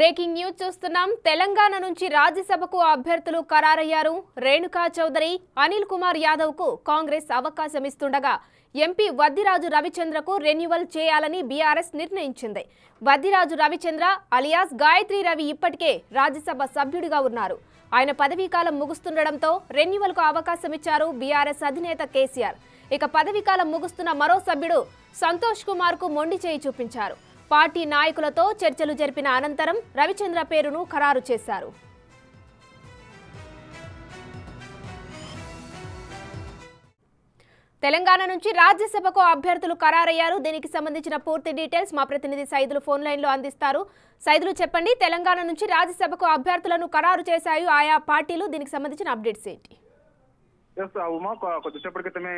Breaking news చూస్తున్నాం. తెలంగాణ నుంచి రాజ్యసభకు అభ్యర్థులు ఖరారయ్యారు. రేణుకా చౌదరి, అనిల్ కుమార్ యాదవ్ కు కాంగ్రెస్ అవకాశం ఇస్తుండగా ఎంపీ వద్దిరాజు రవిచంద్రకు రెన్యువల్ చేయాలని బీఆర్ఎస్ నిర్ణయించింది. వద్దిరాజు రవిచంద్ర అలియాస్ గాయత్రి రవి ఇప్పటికే రాజ్యసభ సభ్యుడిగా ఉన్నారు. ఆయన పదవీకాలం ముగుస్తుండటంతో రెన్యువల్ కు అవకాశం ఇచ్చారు బీఆర్ఎస్ అధినేత కేసీఆర్. ఇక పదవీకాలం ముగుస్తున్న మరో సభ్యుడు సంతోష్ కుమార్ కు మొండి చేయి చూపించారు. పార్టీ నాయకులతో చర్చలు జరిపిన అనంతరం రవిచంద్ర పేరును ఖరారు చేశారు. తెలంగాణ నుంచి రాజ్యసభకు అభ్యర్థులు ఖరారయ్యారు. దీనికి సంబంధించిన పూర్తి డీటెయిల్స్ మా ప్రతినిధి సైదులు ఫోన్ లైన్ లో అందిస్తారు. సైదులు చెప్పండి, తెలంగాణ నుంచి రాజ్యసభకు అభ్యర్థులను ఖరారు చేశాయి ఆయా పార్టీలు. దీనికి సంబంధించిన అప్డేట్స్ ఏంటి? ఉమా, కొద్దిసేపటి క్రితమే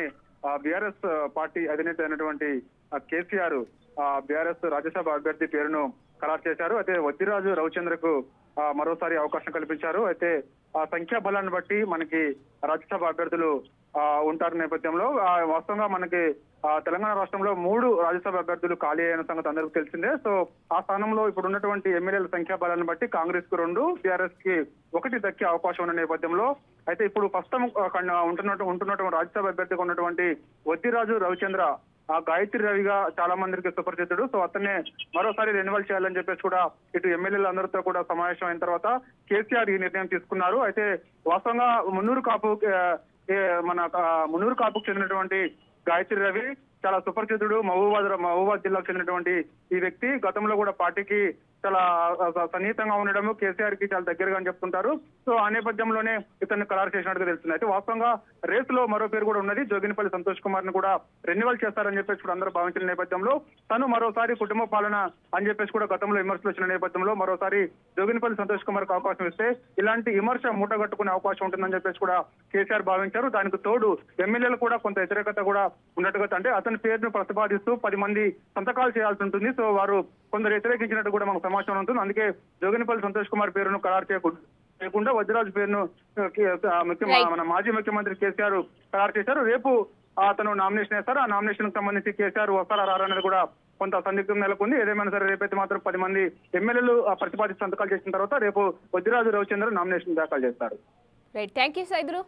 బీఆర్ఎస్ పార్టీ అధినేత అయినటువంటి కేసీఆర్ బీఆర్ఎస్ రాజ్యసభ అభ్యర్థి పేరును ఖరారు చేశారు. అయితే వద్దిరాజు రవిచంద్రకు మరోసారి అవకాశం కల్పించారు. అయితే ఆ సంఖ్యాబలాన్ని బట్టి మనకి రాజ్యసభ అభ్యర్థులు ఉంటారు నేపథ్యంలో వాస్తవంగా మనకి తెలంగాణ రాష్ట్రంలో 3 రాజ్యసభ అభ్యర్థులు ఖాళీ అయిన సంగతి అందరికీ తెలిసిందే. సో ఆ స్థానంలో ఇప్పుడు ఉన్నటువంటి ఎమ్మెల్యేల సంఖ్యాబలాన్ని బట్టి కాంగ్రెస్ కు 2, బీఆర్ఎస్ కి 1 దక్కే అవకాశం ఉన్న నేపథ్యంలో అయితే ఇప్పుడు ప్రస్తుతం ఉంటున్నటువంటి రాజ్యసభ అభ్యర్థిగా ఉన్నటువంటి వద్దిరాజు రవిచంద్ర గాయత్రి రవిగా చాలా మందికి సుపరిచితుడు. సో అతన్నే మరోసారి రెన్యువల్ చేయాలని చెప్పేసి కూడా ఇటు ఎమ్మెల్యేలు అందరితో కూడా సమావేశం అయిన తర్వాత కేసీఆర్ ఈ నిర్ణయం తీసుకున్నారు. అయితే వాస్తవంగా మున్నూరు కాపుకు చెందినటువంటి గాయత్రి రవి చాలా సుపరిచితుడు. మహబూబాద్ జిల్లాకు చెందినటువంటి ఈ వ్యక్తి గతంలో కూడా పార్టీకి చాలా సన్నిహితంగా ఉండడము, కేసీఆర్ కి చాలా దగ్గరగా అని చెప్తుంటారు. సో ఆ నేపథ్యంలోనే ఇతన్ని ఖరారు చేసినట్టుగా తెలుస్తుంది. అయితే వాస్తవంగా రేసులో మరో పేరు కూడా ఉన్నది. జోగినిపల్లి సంతోష్ కుమార్ ను కూడా రెన్యువల్ చేస్తారని చెప్పేసి కూడా అందరూ భావించిన నేపథ్యంలో తను మరోసారి కుటుంబ పాలన అని చెప్పేసి కూడా గతంలో విమర్శలు వచ్చిన నేపథ్యంలో మరోసారి జోగినిపల్లి సంతోష్ కుమార్ కు అవకాశం ఇస్తే ఇలాంటి విమర్శ మూటగట్టుకునే అవకాశం ఉంటుందని చెప్పేసి కూడా కేసీఆర్ భావించారు. దానికి తోడు ఎమ్మెల్యేలు కూడా కొంత వ్యతిరేకత కూడా ఉన్నట్టుగా, అంటే అతని పేరును ప్రతిపాదిస్తూ 10 మంది సంతకాలు చేయాల్సి ఉంటుంది. సో వారు కొందరు వ్యతిరేకించినట్టు కూడా మనకు సమాచారం ఉంటుంది. అందుకే జోగినిపల్లి సంతోష్ కుమార్ పేరును ఖరారు చేయకుండా వద్దిరాజు పేరును మన మాజీ ముఖ్యమంత్రి కేసీఆర్ ఖరారు చేశారు. రేపు అతను నామినేషన్ వేస్తారు. ఆ నామినేషన్ కు సంబంధించి కేసీఆర్ వస్తారా రారా అనేది కూడా కొంత సందిగ్ధం నెలకొంది. ఏదేమైనా సరే రేపైతే మాత్రం 10 మంది ఎమ్మెల్యేలు ప్రతిపాదించి సంతకాలు చేసిన తర్వాత రేపు వద్దిరాజు రవిచంద్ర నామినేషన్ దాఖలు చేస్తారు. Right, thank you Saidulu.